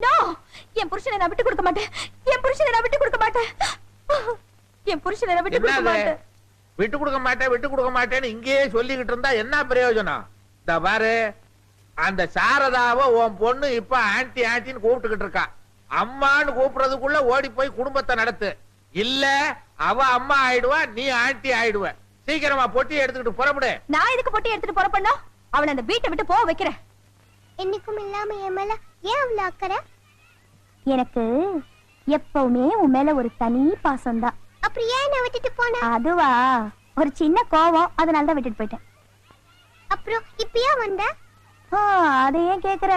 No, என் புருஷனை நான் விட்டு கொடுக்க மாட்டேன். என் புருஷனை நான் விட்டு கொடுக்க மாட்டேன். என் புருஷனை நான் விட்டு கொடுக்க மாட்டேன். விட்டு கொடுக்க மாட்டேன், விட்டு கொடுக்க மாட்டேன்னு இங்கேயே சொல்லிக்கிட்டு இருந்தா என்ன பிரயோஜனம்? இந்த பாரு, அந்த சாரதாவை உன் பொண்ணு இப்ப ஆன்டி ஆன்டின்னு கூப்பிட்டுக்கிட்டு இருக்கா. அம்மான்னு கூப்பிடுறதுக்குள்ள ஓடி போய் குடும்பத்தை நடத்து. இல்ல அவ அம்மா ஆயிடுவா, நீ ஆன்டி ஆயிடுவ. சீக்கிரமா பொட்டி எடுத்துக்கிட்டு புறப்படு. நான் எதுக்கு பொட்டி எடுத்துட்டு புறப்படா? அவளை அந்த வீட்டை விட்டு போக வைக்கிறேன். என்னைக்கும் இல்லாம என் மேல ஏன் அவ்வளவு அக்கறை? எனக்கு எப்பவுமே உன் மேல ஒரு தனி பாசம் தான். அப்படி ஏன் என்ன விட்டுட்டு போன? அதுவா, ஒரு சின்ன கோவம், அதனாலதான் விட்டுட்டு போயிட்டேன். அப்புறம் இப்பயா வந்த? அதை ஏன் கேக்குற?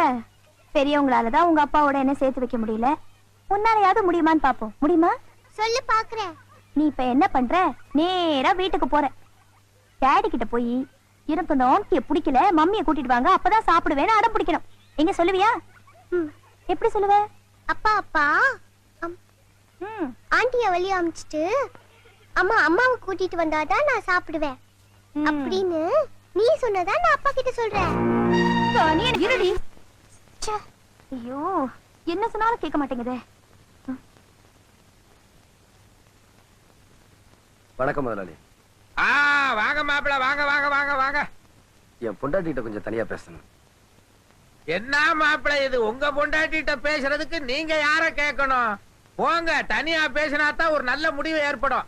பெரியவங்களாலதான் உங்க அப்பாவோட என்ன சேர்த்து வைக்க முடியல. உன்னாலையாவது முடியுமான்னு பாப்போம். முடியுமா? சொல்லு பாக்குறேன். நீ இப்ப என்ன பண்ற? நேரா வீட்டுக்கு போற. டாடி கிட்ட போய் எனக்கு அந்த ஆண்டிய பிடிக்கல, மம்மியை கூட்டிட்டு வாங்க, அப்பதான் சாப்பிடுவேன்னு அடம் பிடிக்கணும். எங்க சொல்லுவியா? எப்படி சொல்லுவ? அப்பா அப்பா ஆண்டிய வெளிய அமிச்சிட்டு அம்மா அம்மாவை கூட்டிட்டு வந்தாதான் நான் சாப்பிடுவேன் அப்படின்னு நீ சொன்னதா நான் அப்பா கிட்ட சொல்றேன். ஐயோ, என்ன சொன்னாலும் கேட்க மாட்டேங்குதே. வணக்கம் முதலாளி. வாங்க மாப்பிள, வாங்க வாங்க வாங்க வாங்க. என் பொண்டாட்டிட்ட கொஞ்சம் தனியா பேசணும். என்ன மாப்பிள இது? உங்க பொண்டாட்டிட்ட பேசுறதுக்கு நீங்க யார கேட்கணும்? போங்க, தனியா பேசினாதான் ஒரு நல்ல முடிவு ஏற்படும்.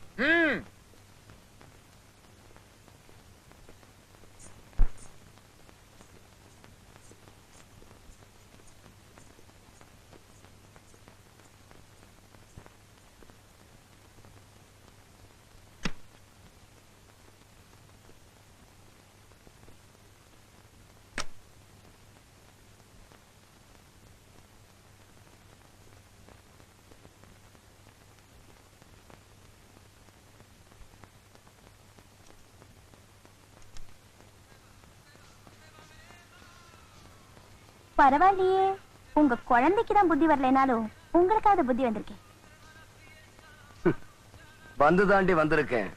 பரவாயில்லையே, உங்க குழந்தைக்குதான் புத்தி வரலனாலும் உங்களுக்காவது புத்தி வந்திருக்கேன். வந்து தாண்டி வந்திருக்கேன்.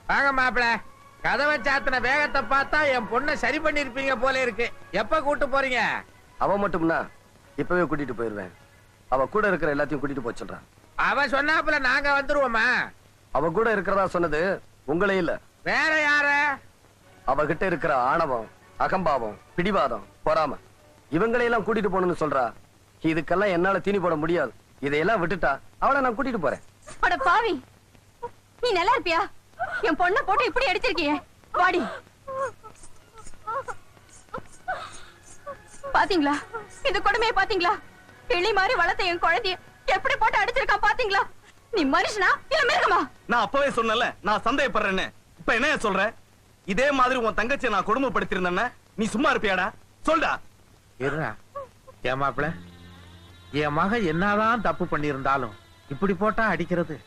வாங்க மாப்பிள, கதவை சாத்தின வேகத்தை பார்த்தா என் பொண்ணை சரி பண்ணிருப்பீங்க போல இருக்கு. எப்ப கூட்டு போறீங்க? அவ மட்டும்னா இப்பவே கூட்டிட்டு போயிருவேன். அவ கூட இருக்கிற எல்லாத்தையும் கூட்டிட்டு போய் சொல்றான். அவ சொன்னாப்புல நாங்க வந்துருவோமா? அவ கூட இருக்கிறதா சொன்னது உங்களே இல்ல, வேற யார? அவகிட்ட இருக்கிற ஆணவம், அகம்பாவம், பிடிவாதம், பொறாம, இவங்களையெல்லாம் கூட்டிட்டு போகணும்னு சொல்றா. இதுக்கெல்லாம் என்னால தீனி போட முடியாது. இதையெல்லாம் விட்டுட்டா அவளை நான் கூட்டிட்டு போறேன். அட பாவி, நீ நல்லா இருப்பியா? என் பொண்ணை போட்டு இப்படி அடிச்சிருக்கியே. வாடி. பாத்தீங்களா இந்த கொடுமையை? பாத்தீங்களா? கிளி மாதிரி வளர்த்த என் குழந்தைய எப்படி போட்டு அடிச்சிருக்கான் பாத்தீங்களா? நீ மனுஷனா இல்ல மிருகமா? நான் அப்பவே சொன்னல நான் சந்தேகப்படுறேன்னு. இப்ப என்ன சொல்ற? இதே மாதிரி உன் தங்கச்சியை நான் கொடுமைப்படுத்திருந்தேன்னா நீ சும்மா இருப்பியாடா? சொல்டா. இருடா. ஏன் மாப்பிள, என் மக என்னதான் தப்பு பண்ணியிருந்தாலும் இப்படி போட்டா அடிக்கிறது?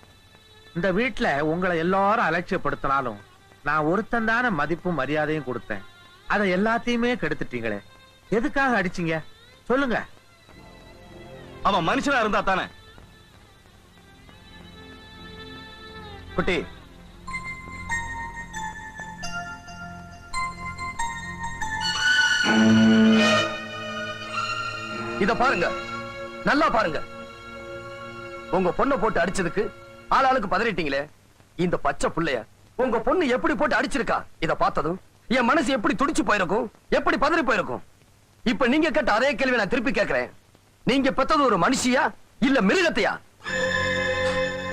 இந்த வீட்டுல உங்களை எல்லாரும் அலட்சியப்படுத்தினாலும் நான் ஒருத்தன் தானே மதிப்பும் மரியாதையும் கொடுத்தேன். அதை எல்லாத்தையுமே கெடுத்துட்டீங்களே. எதுக்காக அடிச்சீங்க சொல்லுங்க? அவன் மனுஷனா இருந்தா தானே. குட்டி, இத பாருங்க, நல்லா பாருங்க. உங்க பொண்ணை போட்டு அடிச்சதுக்கு ஆளாளுக்கு பதறிட்டீங்களே. இந்த பச்சை புள்ளைய உங்க பொண்ணு எப்படி போட்டு அடிச்சிருக்கா? இத பார்த்ததும் என் மனசு எப்படி துடிச்சு போயிருக்கும், எப்படி பதறி போயிருக்கும். இப்ப நீங்க கேட்ட அதே கேள்வி நான் திருப்பி கேட்கிறேன். நீங்க பெத்தது ஒரு மனுஷியா இல்ல மிருகத்தையா?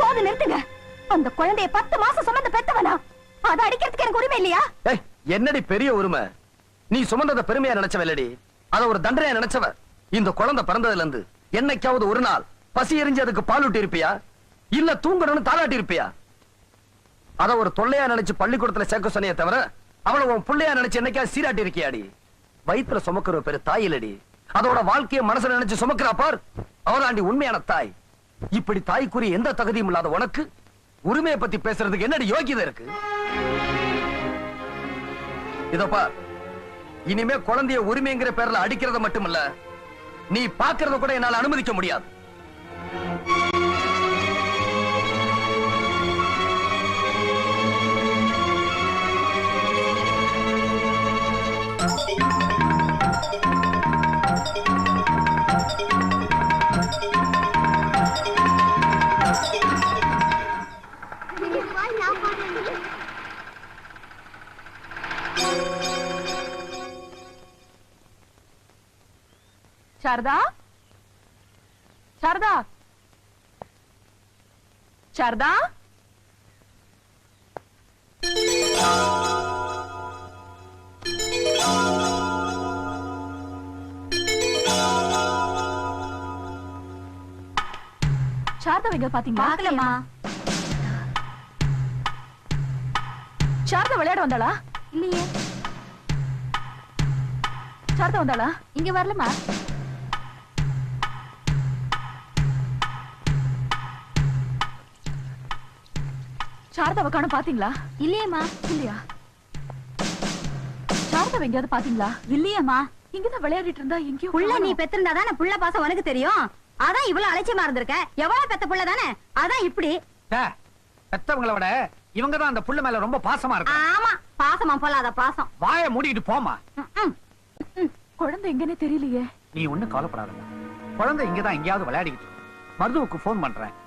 போது நிறுத்துங்க. அந்த குழந்தைய 10 மாசம் சுமந்து பெத்தவனா? அதை அடிக்கிறதுக்கு எனக்கு உரிமை இல்லையா? என்னடி பெரிய உரிமை? நீ சுமந்தத பெருமையா நினைச்சவ இல்லடி, அத ஒரு தண்டனையா நினைச்சவ. இந்த குழந்தை பிறந்ததுல இருந்து என்னைக்காவது ஒரு நாள் பசி எரிஞ்சு அதுக்கு பால் ஊட்டி இருப்பியா? இல்ல தூங்கணும்னு தாளாட்டி இருப்பியா? அத ஒரு தொல்லையா நினைச்சு பள்ளிக்கூடத்துல சேர்க்க சொன்னியே தவிர அவளை உன் புள்ளையா நினைச்சு என்னைக்கா சீராட்டி இருக்கியாடி? வயிற்றுல சுமக்கிற பேரு தாய் இல்லடி, அதோட வாழ்க்கைய மனசுல நினைச்சு சுமக்கிறா பார், அவதாண்டி உண்மையான தாய். இப்படி தாய்க்குரிய எந்த தகுதியும் இல்லாத உனக்கு உரிமையை பத்தி பேசுறதுக்கு என்னடி யோகியதை இருக்கு? இதோ பார், இனிமே குழந்தைய உரிமைங்கிற பேர்ல அடிக்கிறத மட்டுமல்ல, நீ பாக்குறத கூட என்னால அனுமதிக்க முடியாது. சாரதா, சாரதா, சாரதா, சாரதா எங்க பாத்தீங்களா? பாக்கலம்மா. சாரதா விளையாட வந்தாளா? இல்லையே. சாரதா வந்தாளா? இங்க வரலமா. சாரதாவை காணோம், பாத்தீங்களா? இல்லையேம்மா. இல்லையா? சாரதாவை எங்கயாவது பாத்தீங்களா? இல்லையேம்மா. இங்கதான் விளையாடிட்டு இருந்தா எங்கேயோ புள்ள நீ காணோம். பெத்திருந்தா தானே புள்ள பாசம் உனக்கு தெரியும். அதான் இவ்வளவு அலட்சியமா இருந்திருக்க. எவ்வளவு பெத்த புள்ள தானே, அதான் இப்படி. பெத்தவங்களை விட இவங்க தான் அந்த புள்ள மேல ரொம்ப பாசமா இருக்கு. ஆமா, பாசமா போலாத பாசம். வாயை மூடிட்டு போமா. குழந்தை எங்கன்னே தெரியலையே. நீ ஒண்ணும் கவலைப்படாத. குழந்தை இங்கதான் எங்கேயாவது விளையாடிக்கிட்டு இருக்கு. மருதுவுக்கு போன் பண்றேன்,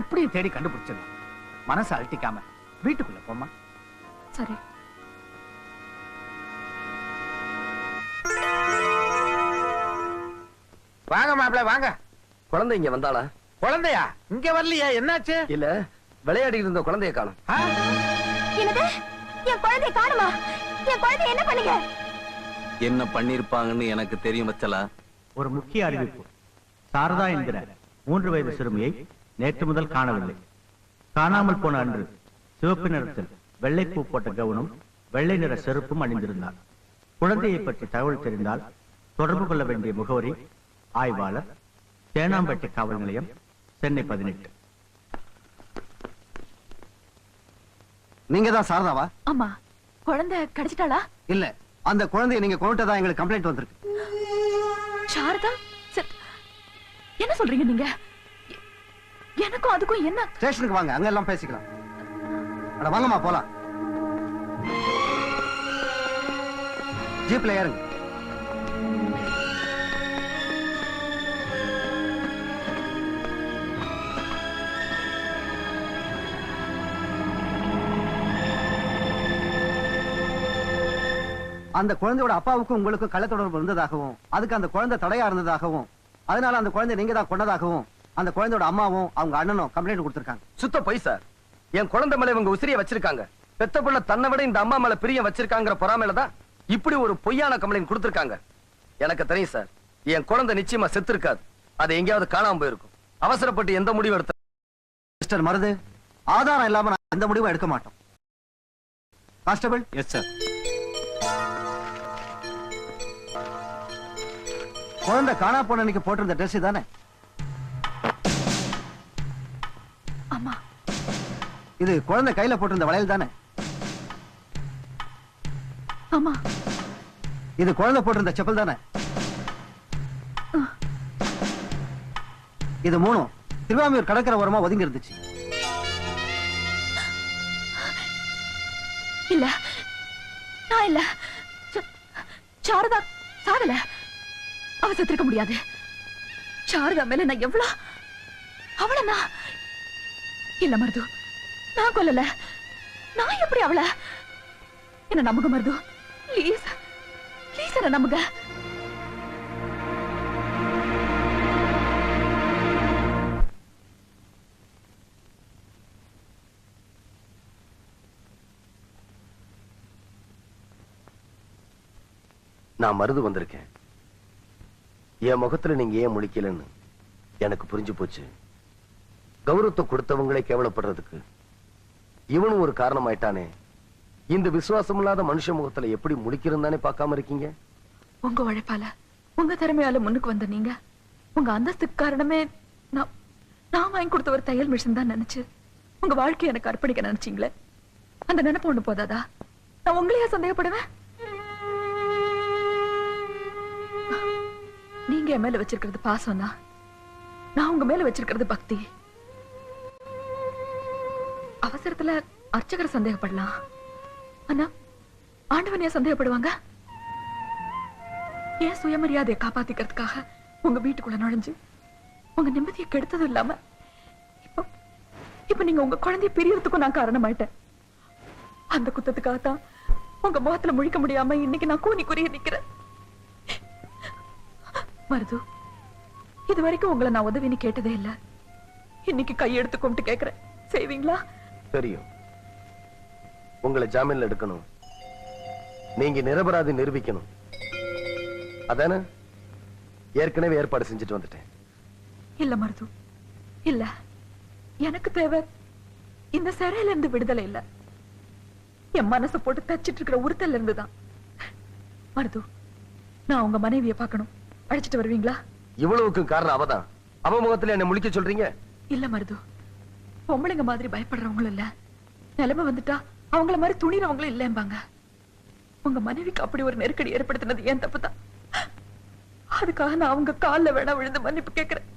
எப்படியும் தேடி கண்டுபிடிச்சிடலாம். மனசை அழட்டிக்காம வீட்டுக்குள்ள போமா. சரி. வாங்க மாப்பிள்ள வாங்க. குழந்தை இங்க வந்தாளா? குழந்தையா? இங்க வரலையா? என்னாச்சு? இல்ல, விளையாடி இருந்த குழந்தைய காணோம். ஆ? என்னது? என் குழந்தைய காணுமா? என் குழந்தைய என்ன பண்ணீங்க? என்ன பண்ணிருப்பாங்கன்னு எனக்கு தெரியும் வச்சலா. ஒரு முக்கிய அறிவிப்பு. சாரதா என்கிற 3 வயது சிறுமியை நேற்று முதல் காணவில்லை. காணாமல் போன அன்று சிவப்பு நிறத்தில் வெள்ளைப்பூ போட்ட கவுனும் வெள்ளை நிற செருப்பும் அணிந்திருந்தார். குழந்தையை பற்றி தகவல் தெரிந்தால் தொடர்பு கொள்ள வேண்டிய முகவரி ஆய்வாளர், தேனாம்பேட்டை காவல் நிலையம், சென்னை 18. நீங்க தான் சாரதாவா? ஆமா. குழந்தை கிடைச்சிட்டாளா? இல்ல, அந்த குழந்தையை நீங்க கொண்டுட்டதா எங்களுக்கு கம்ப்ளைண்ட் வந்திருக்கு. சாரதா, என்ன சொல்றீங்க நீங்க? எனக்கும் அதுக்கும் என்ன? ஸ்டேஷனுக்கு வாங்க, அங்க எல்லாம் பேசிக்கலாம். அட வாங்கம்மா போலாம். ஜீப்ல ஏறுங்க. அந்த குழந்தையோட அப்பாவுக்கும் உங்களுக்கும் கள்ள தொடர்பு இருந்ததாகவும், அதுக்கு அந்த குழந்தை தடையா இருந்ததாகவும், அதனால அந்த குழந்தை நீங்க தான் கொண்டதாகவும் அந்த குழந்தையோட அம்மாவும் அவங்க அண்ணனும் கம்ப்ளைண்ட் கொடுத்திருக்காங்க. சுத்த பொய் சார். என் குழந்தை மேல இவங்க உசிரிய வச்சிருக்காங்க. பெத்த புள்ள தன்னை விட இந்த அம்மா மேல பிரியம் வச்சிருக்காங்கிற பொறாமையில தான் இப்படி ஒரு பொய்யான கம்ப்ளைண்ட் கொடுத்திருக்காங்க. எனக்கு தெரியும் சார், என் குழந்தை நிச்சயமா செத்து இருக்காது. அது எங்கேயாவது காணாம போயிருக்கும். அவசரப்பட்டு எந்த முடிவு எடுத்த மிஸ்டர் மருது, ஆதாரம் இல்லாம நான் எந்த முடிவும் எடுக்க மாட்டோம். கான்ஸ்டபிள். Yes sir. குழந்தை காணா போன அன்னைக்கு போட்டிருந்த ட்ரெஸ் தானே? ஆமா. இது குழந்தை கையில போட்டிருந்த வளையல் தானே? ஆமா. இது குழந்தை போட்டிருந்த செப்பல் தானே? இது மூணும் திருவாமியூர் கடற்கரை ஓரமா ஒதுங்கி இருந்துச்சு. இல்ல, நான் இல்ல. சாரதா சாகல. அவ செத்திருக்க முடியாது. சாரதா மேல நான் எவ்வளவு அவள நான் இல்ல மருது, நான் கொல்லல. நான் எப்படி அவள? என்ன நம்புங்க மருது, ப்ளீஸ் ப்ளீஸ் என்ன நம்புங்க. நான் மருது வந்திருக்கேன். என் முகத்துல நீங்க ஏன் முழிக்கலன்னு எனக்கு புரிஞ்சு போச்சு. கௌரவத்தை கொடுத்தவங்களே கேவலப்படுறதுக்கு இவனும் ஒரு காரணமாயிட்டானே. இந்த விசுவாசம் இல்லாத மனுஷ முகத்துல எப்படி முழிக்கிறதானே பார்க்காம இருக்கீங்க? உங்க உழைப்பால, உங்க திறமையால முன்னுக்கு வந்த நீங்க, உங்க அந்தஸ்துக்கு காரணமே நான் வாங்கி கொடுத்த ஒரு தையல் மிஷின் தான் நினைச்சு உங்க வாழ்க்கையை எனக்கு அர்ப்பணிக்க நினைச்சீங்களே. அந்த நினைப்பு ஒண்ணு போதாதா? நான் உங்களையே சந்தேகப்படுவேன். நீங்க என் மேல வச்சிருக்கிறது பாசம் தான், நான் உங்க மேல வச்சிருக்கிறது பக்தி. அவசரத்துல அர்ச்சகரை சந்தேகப்படலாம், ஆனா ஆண்டவனையா சந்தேகப்படுவாங்க? ஏன் சுயமரியாதையை காப்பாத்திக்கிறதுக்காக உங்க வீட்டுக்குள்ள நுழைஞ்சு உங்க நிம்மதியை கெடுத்ததும் இல்லாம இப்ப நீங்க உங்க குழந்தைய பிரியறதுக்கும் நான் காரணமாயிட்டேன். அந்த குத்தத்துக்காகத்தான் உங்க முகத்துல முழிக்க முடியாம இன்னைக்கு நான் கூனி குறிய நிக்கிறேன். மருது, இது வரைக்கும் உங்களை நான் உதவின்னு கேட்டதே இல்ல. இன்னைக்கு கையெடுத்து கும்பிட்டு கேக்குறேன், செய்வீங்களா? தெரியும், உங்களை ஜாமீன்ல எடுக்கணும், நீங்க நிரபராதி நிரூபிக்கணும், அதானே ஏற்கனவே ஏற்பாடு செஞ்சுட்டு வந்துட்டேன். இல்ல மருது, இல்ல. எனக்கு தேவை இந்த சிறையில இருந்து விடுதலை இல்ல, என் மனசை போட்டு தச்சிட்டு இருக்கிற உறுத்தல்ல இருந்துதான். மருது, நான் உங்க மனைவியை பார்க்கணும், அழைச்சிட்டு வருவீங்களா? இவ்வளவுக்கு காரணம் அவதான். அவ முகத்துல என்ன முழிக்க சொல்றீங்க? இல்ல மருது, பொம்பளைங்க மாதிரி பயப்படுறவங்களும் இல்ல, நிலைமை வந்துட்டா அவங்கள மாதிரி துணிறவங்களும் இல்லம்பாங்க. உங்க மனைவிக்கு அப்படி ஒரு நெருக்கடி ஏற்படுத்தினது ஏன் தப்பு தான். அதுக்காக நான் அவங்க கால்ல வேணா விழுந்து மன்னிப்பு கேட்கிறேன்.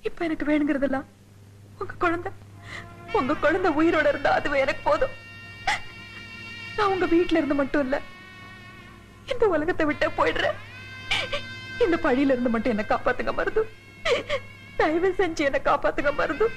இப்ப எனக்கு வேணுங்கிறதெல்லாம் உங்க குழந்தை உயிரோட இருந்தா அதுவே எனக்கு போதும். நான் உங்க வீட்டுல இருந்து மட்டும் இல்ல, இந்த உலகத்தை விட்டே போயிடுறேன். இந்த பழியில இருந்து மட்டும் என்ன காப்பாத்துங்க மருது, தயவு செஞ்சு என்ன காப்பாத்துங்க மருது.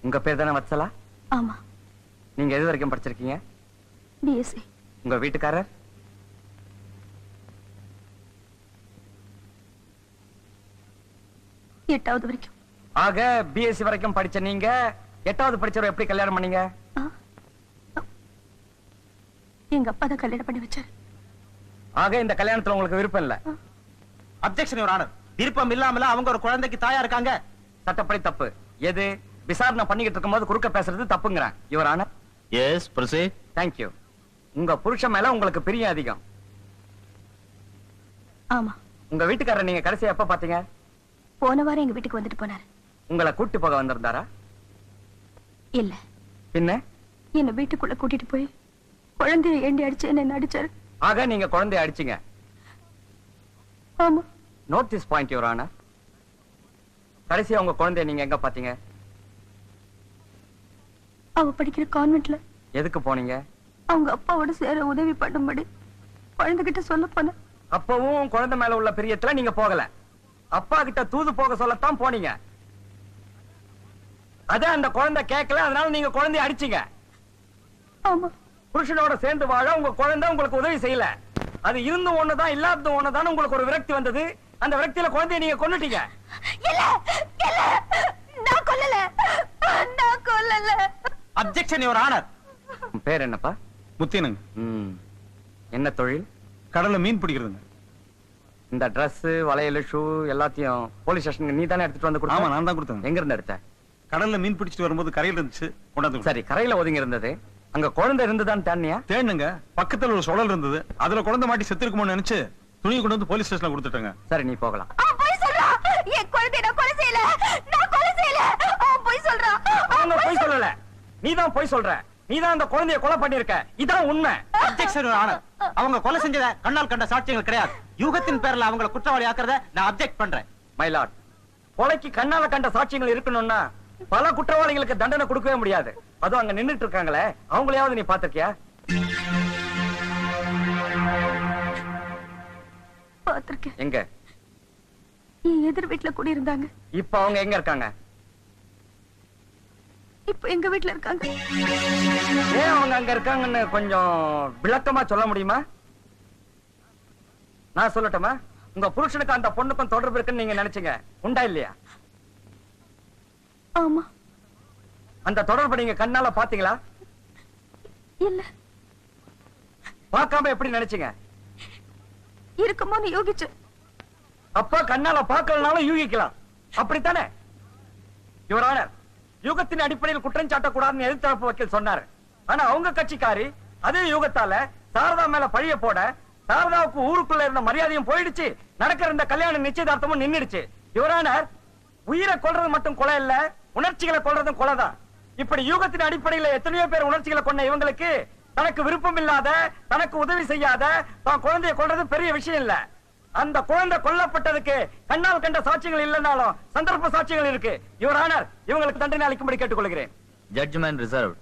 உங்க பேர் தானே வத்சலா? ஆமா. நீங்க எது வரைக்கும் படிச்சிருக்கீங்க? பிஎஸ்சி. உங்க வீட்டுக்காரர்? எட்டாவது வரைக்கும். ஆக பிஎஸ்சி வரைக்கும் படிச்ச நீங்க 8வது படிச்சவரை எப்படி கல்யாணம் பண்ணீங்க? எங்க அப்பா தான் கல்யாணம் பண்ணி வச்சாரு. ஆக இந்த கல்யாணத்துல உங்களுக்கு விருப்பம் இல்ல? Objection your honour. விருப்பம் இல்லாமல அவங்க ஒரு குழந்தைக்கு தாயா இருக்காங்க. சட்டப்படி தப்பு. எது? விசாரணை பண்ணிக்கிட்டு இருக்கும்போது குறுக்க பேசுறது தப்புங்கிறேன் your honour. Yes proceed. Thank you. உங்க புருஷன் மேல உங்களுக்கு பிரியம் அதிகம். ஆமா. உங்க வீட்டுக்காரர் நீங்க கடைசியா எப்ப பாத்தீங்க? போன வாரம் எங்க வீட்டுக்கு வந்துட்டு போனாரு. உங்களை கூட்டி போக வந்திருந்தாரா? இல்ல. பின்ன? என்ன வீட்டுக்குள்ள கூட்டிட்டு போய் குழந்தைய ஏண்டி அடிச்சு என்ன அடிச்சாரு. ஆக நீங்க குழந்தைய அடிச்சீங்க? ஆமா. Note this point your honour. கடைசியா உங்க குழந்தைய நீங்க எங்க பாத்தீங்க? அவ படிக்கிற கான்வென்ட்ல. எதுக்கு போனீங்க? அவங்க அப்பாவோட சேர உதவி பண்ணும்படி குழந்தைகிட்ட சொல்ல போன. அப்பவும் குழந்தை மேல உள்ள பிரியத்துல நீங்க போகல, அப்பா கிட்ட தூது போக சொல்லத்தான் போனீங்க. அத அந்த குழந்தை கேட்கல, அதனால நீங்க குழந்தைய அடிச்சீங்க. ஆமா. புருஷனோட சேர்ந்து வாழ உங்க குழந்தை உங்களுக்கு உதவி செய்யல. அது இருந்து ஒண்ணுதான் இல்லாத ஒண்ணுதான் உங்களுக்கு ஒரு விரக்தி வந்தது. அந்த விரக்தியில குழந்தைய நீங்க கொன்னுட்டீங்க. இல்ல இல்ல, நான் கொல்லல, நான் கொல்லல. Objection your honour. பேர் என்னப்பா? முத்தினுங்க. என்ன தொழில்? கடல்ல மீன் பிடிக்கிறதுங்க. இந்த Dress வளையல் ஷூ எல்லாத்தையும் போலீஸ் ஸ்டேஷனுக்கு நீ தானே எடுத்துட்டு வந்து கொடுத்த? ஆமா, நான் தான் கொடுத்தேன். எங்க இருந்து எடுத்த? கடல்ல மீன் பிடிச்சிட்டு வரும்போது கரையில இருந்துச்சு, கொண்டாந்து. சரி, கரையில ஒதுங்கி இருந்தது, அங்க குழந்தை இருந்துதான் தேனியா? தேனுங்க, பக்கத்துல ஒரு சுழல் இருந்தது, அதுல குழந்தை மாட்டி செத்து இருக்குமோன்னு நினைச்சு துணியை கொண்டு வந்து போலீஸ் ஸ்டேஷன்ல கொடுத்துட்டாங்க. சரி, நீ போகலாம். போய் சொல்றா, என் குழந்தைய நான் கொலை செய்யல, நான் கொலை செய்யல. போய் சொல்றா. அவங்க போய் சொல்லல, நீதான் போய் சொல்ற. நீதான் அந்த குழந்தைய கொலை பண்ணிருக்க, இதான் உண்மை. Objection your honour. அவங்க கொலை செஞ்சத கண்ணால் கண்ட சாட்சியங்கள் கிடையாது. யூகத்தின் பேர்ல அவங்களை குற்றவாளி ஆக்குறத நான் அப்ஜெக்ட் பண்றேன். மை லார்ட், கொலைக்கு கண்ணால கண்ட சாட்சியங்கள் இருக்கணும்னா பல குற்றவாளிகளுக்கு தண்டனை கொடுக்கவே முடியாது. அதுவும் அங்க நின்னுட்டு இருக்காங்களே, அவங்களையாவது நீ பாத்திருக்கியா? பாத்திருக்கேன். எங்க? என் எதிர் வீட்டுல குடி இருந்தாங்க. இப்ப அவங்க எங்க இருக்காங்க? இப்ப எங்க வீட்டுல இருக்காங்க. ஏன் அவங்க அங்க இருக்காங்கன்னு கொஞ்சம் விளக்கமா சொல்ல முடியுமா? நான் சொல்லட்டுமா? உங்க புருஷனுக்கு அந்த பொண்ணுக்கும் தொடர்பு இருக்குன்னு நீங்க நினைச்சீங்க, உண்டா இல்லையா? ஆமா. அந்த தொடர்பு நீங்க கண்ணால பாத்தீங்களா? இல்ல. பார்க்காம எப்படி நினைச்சீங்க? இருக்குமோன்னு யோகிச்சு. அப்ப கண்ணால பார்க்கலனாலும் யூகிக்கலாம், அப்படித்தானே? யுவர் ஆனர், யூகத்தின் அடிப்படையில் குற்றம் சாட்டக்கூடாதுன்னு எதிர்த்தரப்பு வக்கீல் சொன்னாரு. ஆனா அவங்க கட்சிக்காரி அதே யூகத்தால சாரதா மேல பழிய போட சாரதாவுக்கு ஊருக்குள்ள இருந்த மரியாதையும் போயிடுச்சு, நடக்கிற இந்த கல்யாண நிச்சயதார்த்தமும் நின்னுடுச்சு. யுவர் ஆனர், உயிரை கொல்றது மட்டும் கொலை இல்ல, உணர்ச்சிகளை கொல்றதும் கொலைதான். இப்படி யூகத்தின் அடிப்படையில எத்தனையோ பேர் உணர்ச்சிகளை கொண்ட இவங்களுக்கு தனக்கு விருப்பம் இல்லாத, தனக்கு உதவி செய்யாத தான் குழந்தைய கொல்றது பெரிய விஷயம் இல்ல. அந்த குழந்தை கொல்லப்பட்டதுக்கு கண்ணால் கண்ட சாட்சியங்கள் இல்லைனாலும் சந்தர்ப்ப சாட்சியங்கள் இருக்கு. யுவர் ஆனர், இவங்களுக்கு தண்டனை அளிக்கும்படி கேட்டுக்கொள்கிறேன். Judgement reserved.